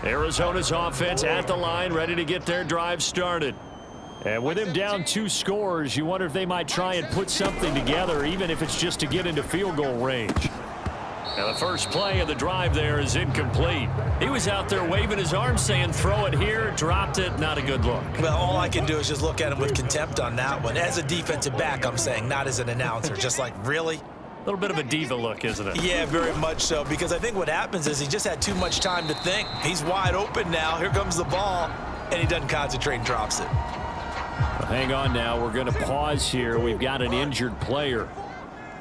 Arizona's offense at the line, ready to get their drive started. And with him down 2 scores, you wonder if they might try and put something together, even if it's just to get into field goal range. Now the first play of the drive there is incomplete. He was out there waving his arms saying throw it here, dropped it, not a good look. Well, all I can do is just look at him with contempt on that one. As a defensive back, I'm saying, not as an announcer. Just like, really? A little bit of a diva look, isn't it? Yeah, very much so, because I think what happens is he just had too much time to think. He's wide open now. Here comes the ball, and he doesn't concentrate and drops it. Well, hang on now. We're going to pause here. We've got an injured player.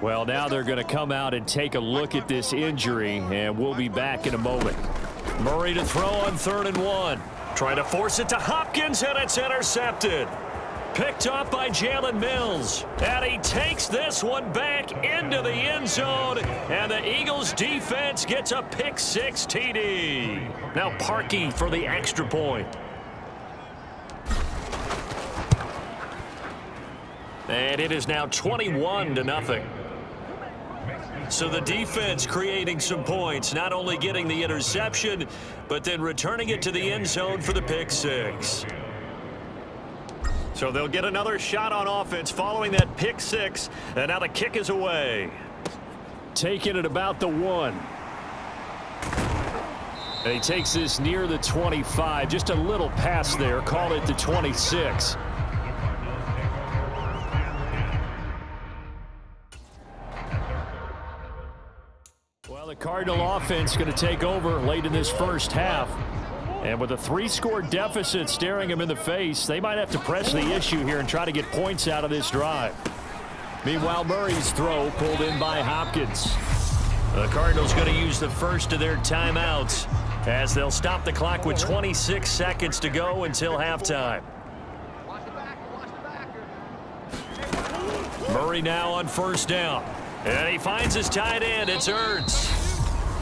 Well, now they're going to come out and take a look at this injury, and we'll be back in a moment. Murray to throw on 3rd and 1. Trying to force it to Hopkins, and it's intercepted. Picked off by Jalen Mills. And he takes this one back into the end zone, and the Eagles defense gets a pick-6 TD. Now Parkey for the extra point. And it is now 21-0. So the defense creating some points, not only getting the interception, but then returning it to the end zone for the pick-6. So they'll get another shot on offense following that pick-6, and now the kick is away. Taking it about the 1. And he takes this near the 25, just a little pass there, called it the 26. The Cardinal offense going to take over late in this first half. And with a 3-score deficit staring them in the face, they might have to press the issue here and try to get points out of this drive. Meanwhile, Murray's throw pulled in by Hopkins. The Cardinals going to use the first of their timeouts as they'll stop the clock with 26 seconds to go until halftime. Murray now on 1st down. And he finds his tight end. It's Ertz.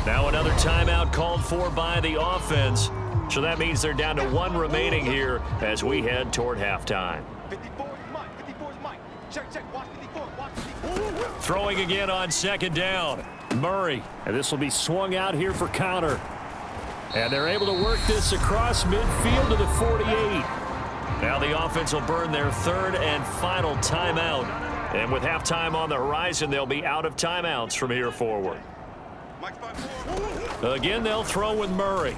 Now another timeout called for by the offense. So that means they're down to 1 remaining here as we head toward halftime. Throwing again on 2nd down. Murray. And this will be swung out here for counter. And they're able to work this across midfield to the 48. Now the offense will burn their 3rd and final timeout. And with halftime on the horizon, they'll be out of timeouts from here forward. Again, they'll throw with Murray.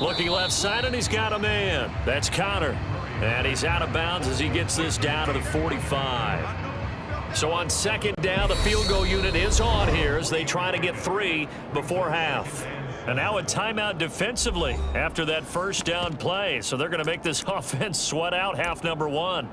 Looking left side, and he's got a man. That's Connor. And he's out of bounds as he gets this down to the 45. So on 2nd down, the field goal unit is on here as they try to get 3 before half. And now a timeout defensively after that 1st down play. So they're going to make this offense sweat out half number 1.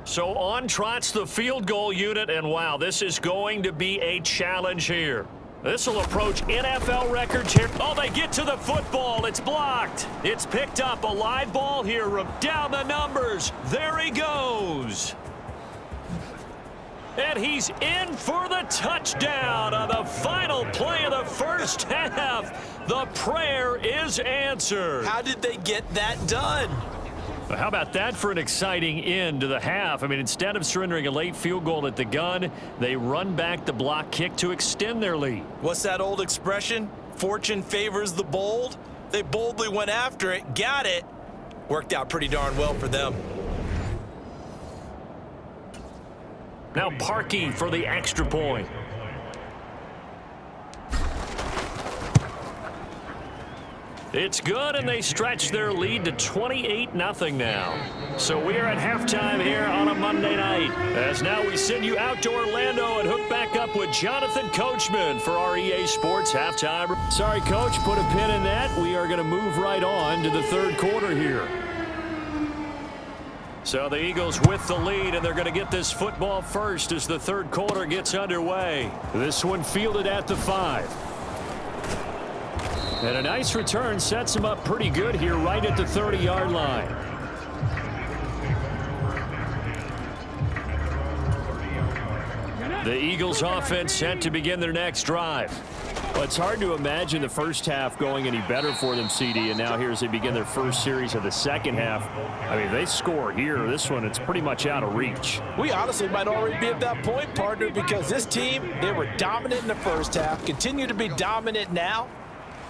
So on trots the field goal unit, and wow, this is going to be a challenge here. This will approach NFL records here. Oh, they get to the football. It's blocked. It's picked up. A live ball here. Down the numbers. There he goes. And he's in for the touchdown on the final play of the first half. The prayer is answered. How did they get that done? How about that for an exciting end to the half? I mean, instead of surrendering a late field goal at the gun, they run back the block kick to extend their lead. What's that old expression? Fortune favors the bold. They boldly went after it, got it. Worked out pretty darn well for them. Now Parkey for the extra point. It's good, and they stretch their lead to 28-0 now. So we are at halftime here on a Monday night. As now we send you out to Orlando and hook back up with Jonathan Coachman for our EA Sports halftime. Sorry, Coach, put a pin in that. We are going to move right on to the 3rd quarter here. So the Eagles with the lead, and they're going to get this football first as the 3rd quarter gets underway. This one fielded at the 5. And a nice return sets him up pretty good here right at the 30-yard line. The Eagles offense set to begin their next drive. Well, it's hard to imagine the first half going any better for them, CD, and now here as they begin their first series of the second half. I mean, they score here. This one, it's pretty much out of reach. We honestly might already be at that point, partner, because this team, they were dominant in the first half, continue to be dominant now,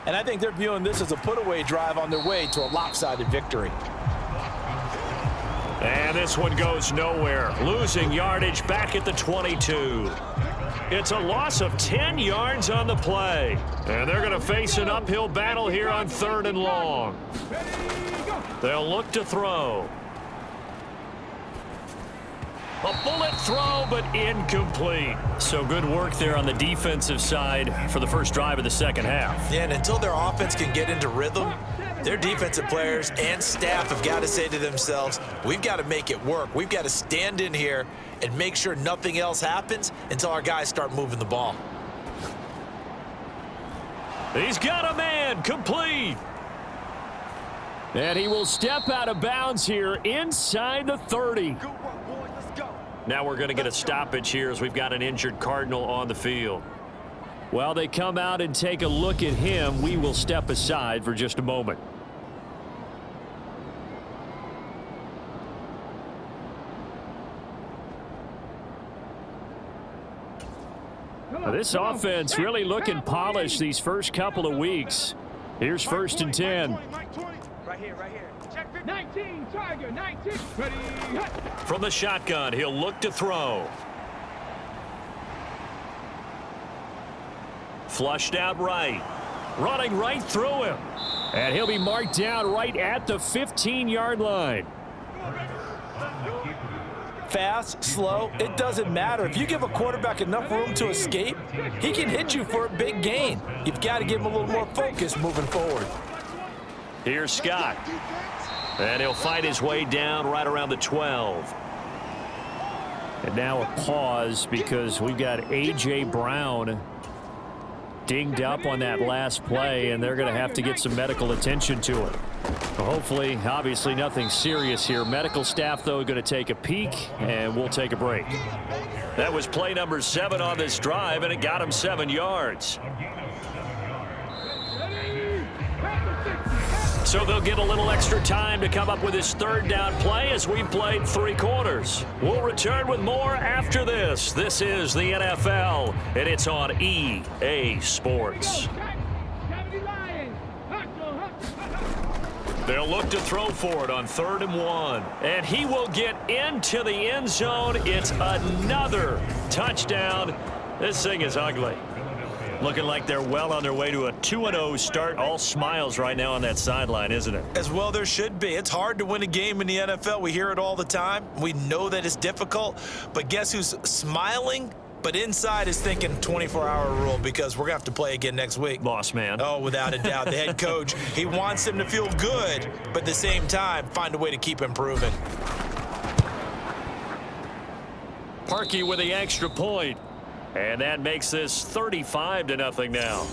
and I think they're viewing this as a put-away drive on their way to a lopsided victory. And this one goes nowhere. Losing yardage back at the 22. It's a loss of 10 yards on the play. And they're going to face an uphill battle here on 3rd and long. They'll look to throw. A bullet throw, but incomplete. So good work there on the defensive side for the first drive of the second half. Yeah, and until their offense can get into rhythm, their defensive players and staff have got to say to themselves, we've got to make it work. We've got to stand in here and make sure nothing else happens until our guys start moving the ball. He's got a man, complete. And he will step out of bounds here inside the 30. Now we're going to get a stoppage here as we've got an injured Cardinal on the field. While they come out and take a look at him, we will step aside for just a moment. Now this offense really looking polished these first couple of weeks. Here's 1st and 10. Right here. Check 19, Tiger, 19. Ready. From the shotgun, he'll look to throw. Flushed out right. Running right through him. And he'll be marked down right at the 15-yard line. Fast, slow, it doesn't matter. If you give a quarterback enough room to escape, he can hit you for a big gain. You've got to give him a little more focus moving forward. Here's Scott. And he'll fight his way down right around the 12. And now a pause because we've got A.J. Brown dinged up on that last play, and they're going to have to get some medical attention to it. Well, hopefully, obviously nothing serious here. Medical staff, though, going to take a peek, and we'll take a break. That was play number 7 on this drive, and it got him 7 yards. So they'll get a little extra time to come up with his 3rd down play as we've played 3 quarters. We'll return with more after this. This is the NFL, and it's on EA Sports. They'll look to throw for it on 3rd and 1. And he will get into the end zone. It's another touchdown. This thing is ugly. Looking like they're well on their way to a 2-0 start. All smiles right now on that sideline, isn't it? As well there should be. It's hard to win a game in the NFL. We hear it all the time. We know that it's difficult. But guess who's smiling? But inside is thinking 24-hour rule because we're going to have to play again next week. Boss man. Oh, without a doubt. The head coach, he wants him to feel good, but at the same time, find a way to keep improving. Parkey with the extra point. And that makes this 35-0 now.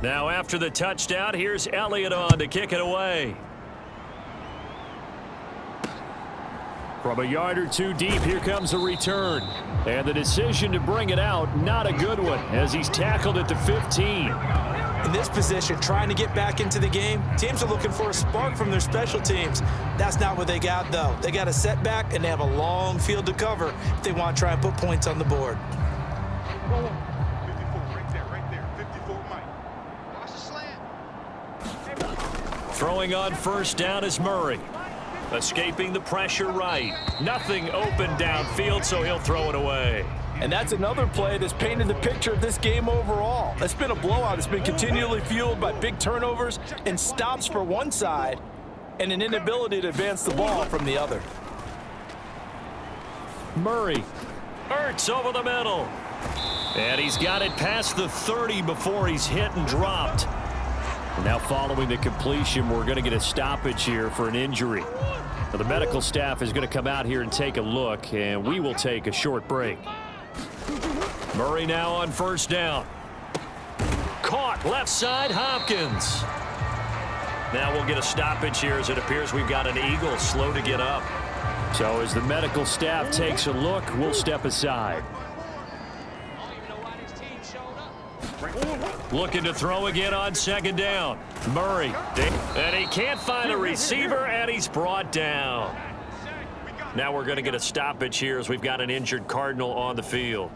Now after the touchdown, here's Elliott on to kick it away. From a yard or 2 deep, here comes a return. And the decision to bring it out, not a good one, as he's tackled at the 15. In this position, trying to get back into the game, teams are looking for a spark from their special teams. That's not what they got, though. They got a setback, and they have a long field to cover if they want to try and put points on the board. 54, right there. 54, Mike. Watch the slant. Throwing on 1st down is Murray. Escaping the pressure right. Nothing open downfield, so he'll throw it away. And that's another play that's painted the picture of this game overall. It's been a blowout. It's been continually fueled by big turnovers and stops for one side and an inability to advance the ball from the other. Murray. Ertz over the middle. And he's got it past the 30 before he's hit and dropped. Now following the completion, we're going to get a stoppage here for an injury. Now, the medical staff is going to come out here and take a look, and we will take a short break. Murray now on 1st down. Caught left side, Hopkins. Now we'll get a stoppage here as it appears we've got an Eagle slow to get up. So as the medical staff takes a look, we'll step aside. Looking to throw again on second down. Murray. And he can't find a receiver, and he's brought down. Now we're going to get a stoppage here as we've got an injured Cardinal on the field.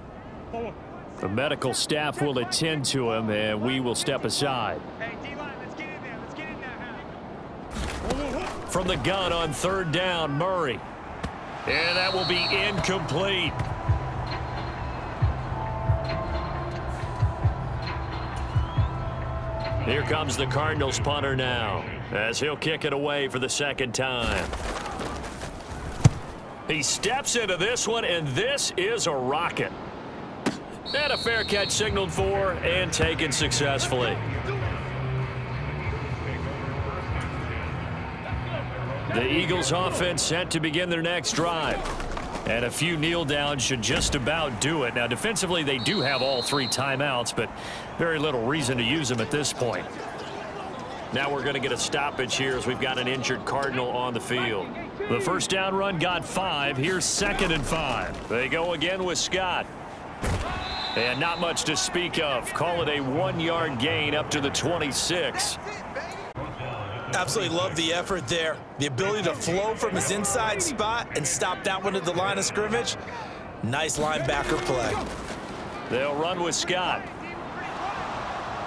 The medical staff will attend to him, and we will step aside. From the gun on third down, Murray. And that will be incomplete. Here comes the Cardinals punter now, as he'll kick it away for the second time. He steps into this one, and this is a rocket. And a fair catch signaled for and taken successfully. The Eagles offense set to begin their next drive. And a few kneel downs should just about do it. Now, defensively, they do have all 3 timeouts, but very little reason to use them at this point. Now we're going to get a stoppage here as we've got an injured Cardinal on the field. The first down run got 5. Here's 2nd and 5. They go again with Scott. And not much to speak of. Call it a 1-yard gain up to the 26. Absolutely love the effort there. The ability to flow from his inside spot and stop that one at the line of scrimmage. Nice linebacker play. They'll run with Scott.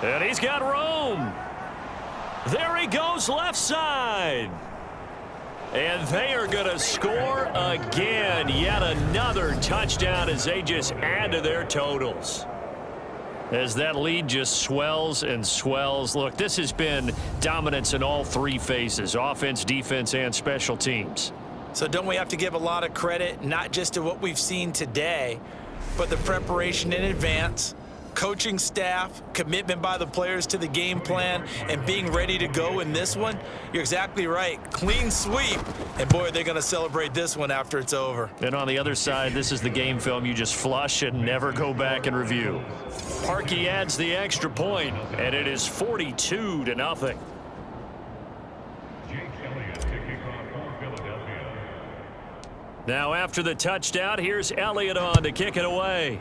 And he's got room. There he goes left side. And they are going to score again. Yet another touchdown as they just add to their totals. As that lead just swells and swells. Look, this has been dominance in all 3 phases, offense, defense, and special teams. So don't we have to give a lot of credit, not just to what we've seen today, but the preparation in advance, coaching staff, commitment by the players to the game plan, and being ready to go in this one? You're exactly right. Clean sweep. And boy, they're going to celebrate this one after it's over. And on the other side, this is the game film you just flush and never go back and review. Parkey adds the extra point, and it is 42-0. Now after the touchdown, here's Elliott on to kick it away.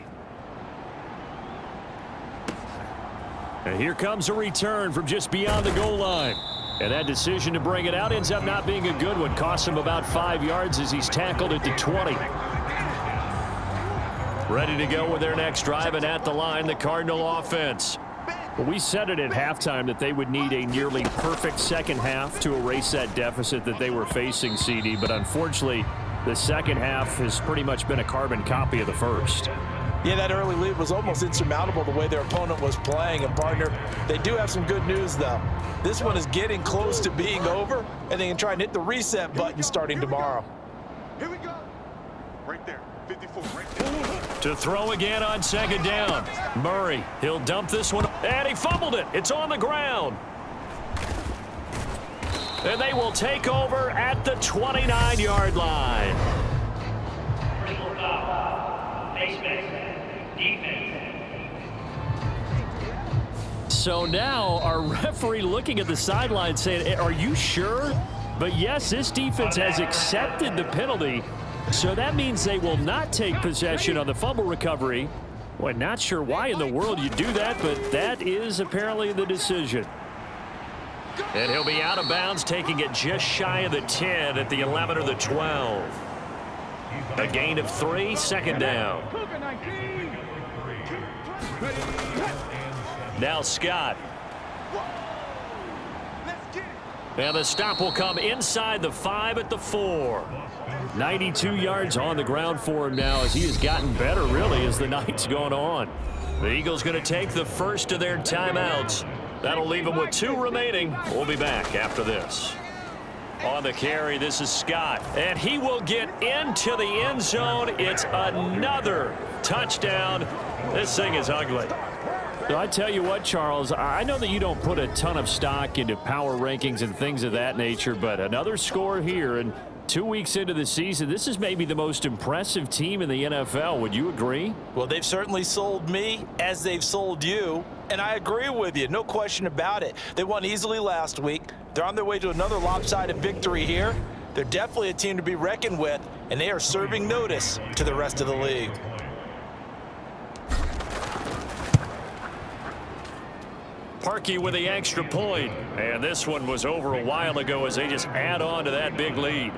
And here comes a return from just beyond the goal line. And that decision to bring it out ends up not being a good one. Costs him about 5 yards as he's tackled at the 20. Ready to go with their next drive, and at the line, the Cardinal offense. Well, we said it at halftime that they would need a nearly perfect second half to erase that deficit that they were facing, CD. But unfortunately, the second half has pretty much been a carbon copy of the first. Yeah, that early lead was almost insurmountable the way their opponent was playing. And, partner, they do have some good news, though. This one is getting close to being over, and they can try and hit the reset button starting tomorrow. Here we go. Right there. 54, right there. To throw again on second down. Murray, he'll dump this one, and he fumbled it. It's on the ground. And they will take over at the 29-yard line. So now our referee looking at the sideline saying, are you sure? But yes, this defense has accepted the penalty. So that means they will not take possession on the fumble recovery. Well, not sure why in the world you do that, but that is apparently the decision. And he'll be out of bounds, taking it just shy of the 10 at the 11 or the 12. A gain of 3, second down. Now Scott. And the stop will come inside the 5 at the 4. 92 yards on the ground for him now as he has gotten better, really, as the night's gone on. The Eagles going to take the first of their timeouts. That'll leave them with 2 remaining. We'll be back after this. On the carry, this is Scott. And he will get into the end zone. It's another touchdown. This thing is ugly. So I tell you what, Charles, I know that you don't put a ton of stock into power rankings and things of that nature, but another score here, and 2 weeks into the season, this is maybe the most impressive team in the NFL. Would you agree? Well, they've certainly sold me as they've sold you, and I agree with you. No question about it. They won easily last week. They're on their way to another lopsided victory here. They're definitely a team to be reckoned with, and they are serving notice to the rest of the league. Parkey with the extra point. And this one was over a while ago as they just add on to that big lead.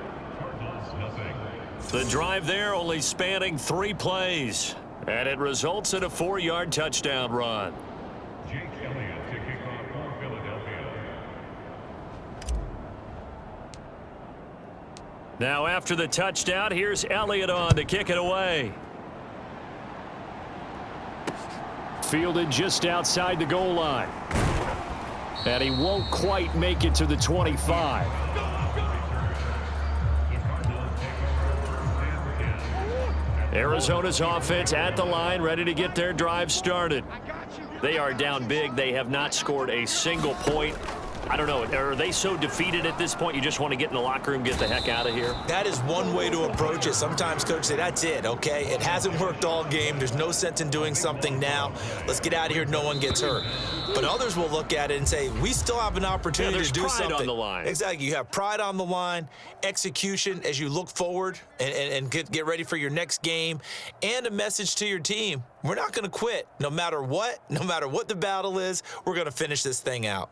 The drive there only spanning 3 plays. And it results in a 4-yard touchdown run. Now after the touchdown, here's Elliott on to kick it away. Fielded just outside the goal line. And he won't quite make it to the 25. Arizona's offense at the line, ready to get their drive started. They are down big. They have not scored a single point. I don't know. Are they so defeated at this point you just want to get in the locker room, get the heck out of here? That is one way to approach it. Sometimes coaches say, that's it, okay? It hasn't worked all game. There's no sense in doing something now. Let's get out of here. No one gets hurt. But others will look at it and say, we still have an opportunity to do something. Pride on the line. Exactly. You have pride on the line, execution as you look forward and get ready for your next game, and a message to your team. We're not going to quit no matter what the battle is. We're going to finish this thing out.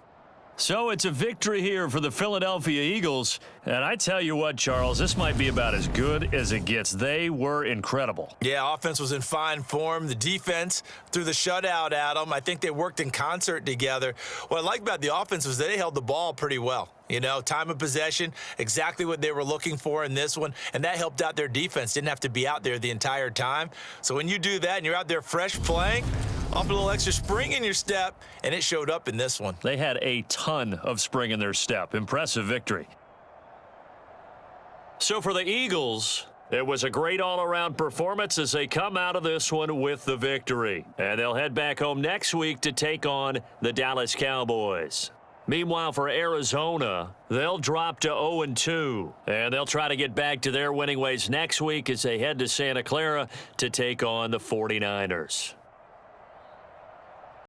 So it's a victory here for the Philadelphia Eagles. And I tell you what, Charles, this might be about as good as it gets. They were incredible. Yeah, offense was in fine form. The defense threw the shutout at them. I think they worked in concert together. What I like about the offense was they held the ball pretty well. You know, time of possession, exactly what they were looking for in this one, and that helped out their defense. Didn't have to be out there the entire time. So when you do that and you're out there fresh playing, off a little extra spring in your step, and it showed up in this one. They had a ton of spring in their step. Impressive victory. So for the Eagles, it was a great all-around performance as they come out of this one with the victory. And they'll head back home next week to take on the Dallas Cowboys. Meanwhile, for Arizona, they'll drop to 0-2, and they'll try to get back to their winning ways next week as they head to Santa Clara to take on the 49ers.